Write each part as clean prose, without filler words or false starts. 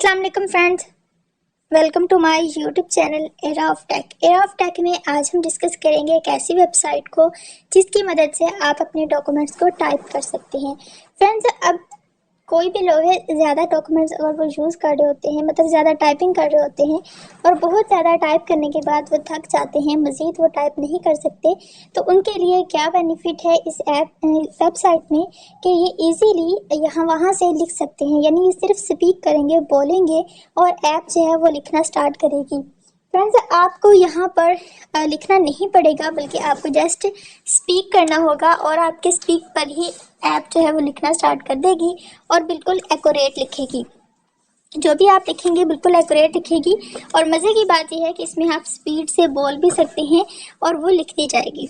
अस्सलाम वालेकुम friends, welcome to my YouTube channel Era of Tech. Era of Tech में आज हम डिस्कस करेंगे एक ऐसी वेबसाइट को जिसकी मदद से आप अपने डॉक्यूमेंट्स को टाइप कर सकते हैं। फ्रेंड्स, अब कोई भी लोग है ज़्यादा डॉक्यूमेंट्स अगर वो यूज़ कर रहे होते हैं, मतलब ज़्यादा टाइपिंग कर रहे होते हैं और बहुत ज़्यादा टाइप करने के बाद वो थक जाते हैं, मज़ीद वो टाइप नहीं कर सकते, तो उनके लिए क्या बेनिफिट है इस वेबसाइट में कि ये इजीली यहाँ वहाँ से लिख सकते हैं। यानी ये सिर्फ स्पीक करेंगे, बोलेंगे और ऐप जो है वो लिखना स्टार्ट करेगी। फ्रेंड्स, आपको यहाँ पर लिखना नहीं पड़ेगा, बल्कि आपको जस्ट स्पीक करना होगा और आपके स्पीक पर ही ऐप जो है वो लिखना स्टार्ट कर देगी और बिल्कुल एक्यूरेट लिखेगी। जो भी आप लिखेंगे बिल्कुल एक्यूरेट लिखेगी। और मज़े की बात यह है कि इसमें आप स्पीड से बोल भी सकते हैं और वो लिख दी जाएगी।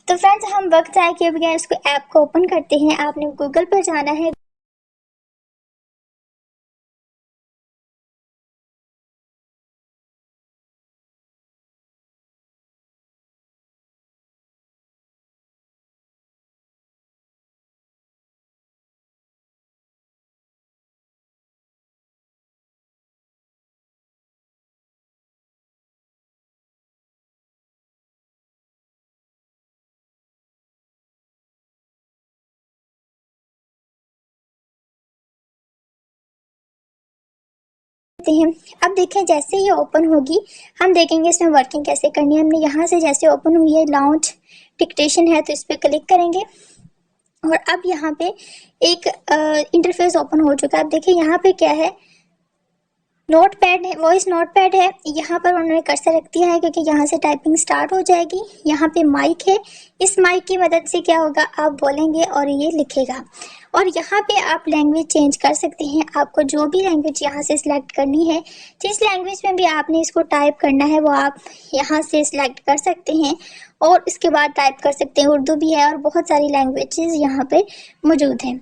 तो फ्रेंड्स, हम वक्त आए कि बगैर इसको ऐप को ओपन करते हैं। आपने गूगल पर जाना है। हैं अब देखें, जैसे ये ओपन होगी हम देखेंगे इसमें वर्किंग कैसे करनी है। हमने यहाँ से जैसे ओपन हुई है, लॉन्च डिक्टेशन है, तो इस पर क्लिक करेंगे और अब यहाँ पे एक इंटरफेस ओपन हो चुका है। अब देखिए यहाँ पे क्या है, नोट पैड है, वॉइस नोट पैड है। यहाँ पर उन्होंने कर्सर रख दिया है क्योंकि यहाँ से टाइपिंग स्टार्ट हो जाएगी। यहाँ पे माइक है, इस माइक की मदद से क्या होगा, आप बोलेंगे और ये लिखेगा। और यहाँ पे आप लैंग्वेज चेंज कर सकते हैं। आपको जो भी लैंग्वेज यहाँ से सिलेक्ट करनी है, जिस लैंग्वेज में भी आपने इसको टाइप करना है, वो आप यहाँ से सिलेक्ट कर सकते हैं और इसके बाद टाइप कर सकते हैं। उर्दू भी है और बहुत सारी लैंग्वेजेस यहाँ पे मौजूद हैं।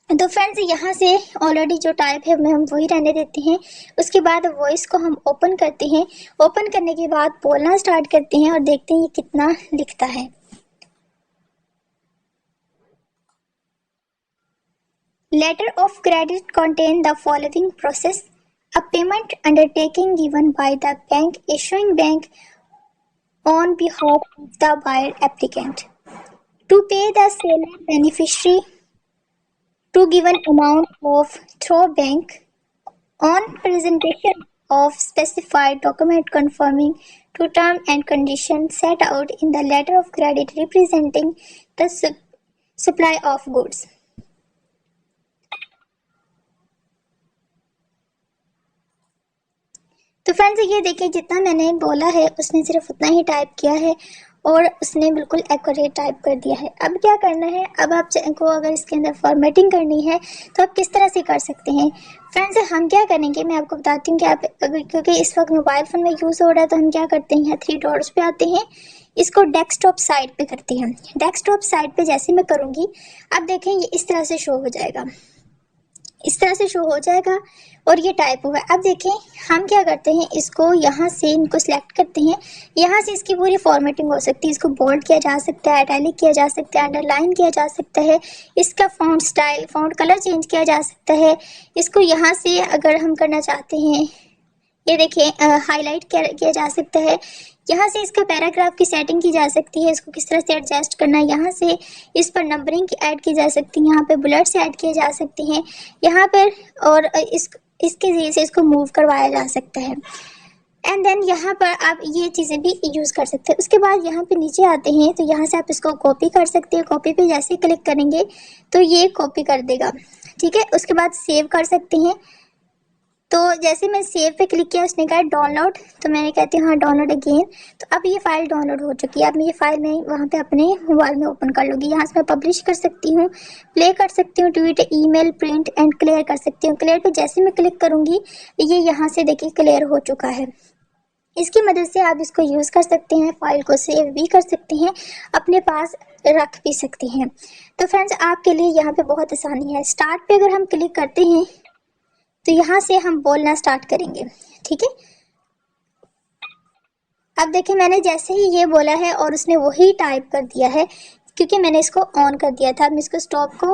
तो फ्रेंड्स, यहाँ से ऑलरेडी जो टाइप है हमें हम वही रहने देते हैं। उसके बाद वॉइस को हम ओपन करते हैं। ओपन करने के बाद बोलना स्टार्ट करते हैं और देखते हैं ये कितना लिखता है। Letter of credit contain the following process: a payment undertaking given by the bank issuing bank on behalf of the buyer applicant to pay the seller beneficiary to given amount of through bank on presentation of specified document conforming to term and conditions set out in the letter of credit representing the supply of goods. तो friends, ये देखिए जितना मैंने बोला है उसने सिर्फ उतना ही टाइप किया है और उसने बिल्कुल एक्यूरेट टाइप कर दिया है। अब क्या करना है, अब आप को अगर इसके अंदर फॉर्मेटिंग करनी है तो आप किस तरह से कर सकते हैं। फ्रेंड्स, हम क्या करेंगे मैं आपको बताती हूँ कि आप अगर, क्योंकि इस वक्त मोबाइल फ़ोन में यूज़ हो रहा है, तो हम क्या करते हैं, यहाँ 3 डॉट्स पे आते हैं, इसको डेस्कटॉप साइड पे करते हैं। डेस्कटॉप साइड पे जैसे मैं करूँगी, अब देखें ये इस तरह से शो हो जाएगा, इस तरह से शो हो जाएगा और ये टाइप हुआ है। अब देखें हम क्या करते हैं, इसको यहाँ से इनको सिलेक्ट करते हैं। यहाँ से इसकी पूरी फॉर्मेटिंग हो सकती है। इसको बोल्ड किया जा सकता है, इटैलिक किया जा सकता है, अंडरलाइन किया जा सकता है, इसका font style, font colour change किया जा सकता है। इसको यहाँ से अगर हम करना चाहते हैं, ये देखिए हाईलाइट किया जा सकता है। यहाँ से इसका पैराग्राफ की सेटिंग की जा सकती है, इसको किस तरह से एडजस्ट करना है। यहाँ से इस पर नंबरिंग ऐड की जा सकती है, यहाँ पे बुलेट्स ऐड किए जा सकते हैं यहाँ पर, और इसके ज़रिए से इसको मूव करवाया जा सकता है। एंड देन यहाँ पर आप ये चीज़ें भी यूज़ कर सकते हैं। उसके बाद यहाँ पे नीचे आते हैं तो यहाँ से आप इसको कॉपी कर सकते हैं। कॉपी पे जैसे क्लिक करेंगे तो ये कॉपी कर देगा, ठीक है। उसके बाद सेव कर सकते हैं। तो जैसे मैं सेव पे क्लिक किया, उसने कहा डाउनलोड, तो मैंने कहती हूँ हाँ डाउनलोड अगेन। तो अब ये फाइल डाउनलोड हो चुकी है। अब मैं ये फाइल मैं वहाँ पे अपने मोबाइल में ओपन कर लूँगी। यहाँ से मैं पब्लिश कर सकती हूँ, प्ले कर सकती हूँ, tweet, email, print and clear कर सकती हूँ। क्लियर पे जैसे मैं क्लिक करूँगी ये यहाँ से देखिए क्लियर हो चुका है। इसकी मदद से आप इसको यूज़ कर सकते हैं, फाइल को सेव भी कर सकते हैं, अपने पास रख भी सकते हैं। तो फ्रेंड्स, आपके लिए यहाँ पे बहुत आसानी है। स्टार्ट पे अगर हम क्लिक करते हैं तो यहाँ से हम बोलना स्टार्ट करेंगे, ठीक है। अब देखिए मैंने जैसे ही ये बोला है और उसने वही टाइप कर दिया है क्योंकि मैंने इसको ऑन कर दिया था। अब मैं इसको स्टॉप को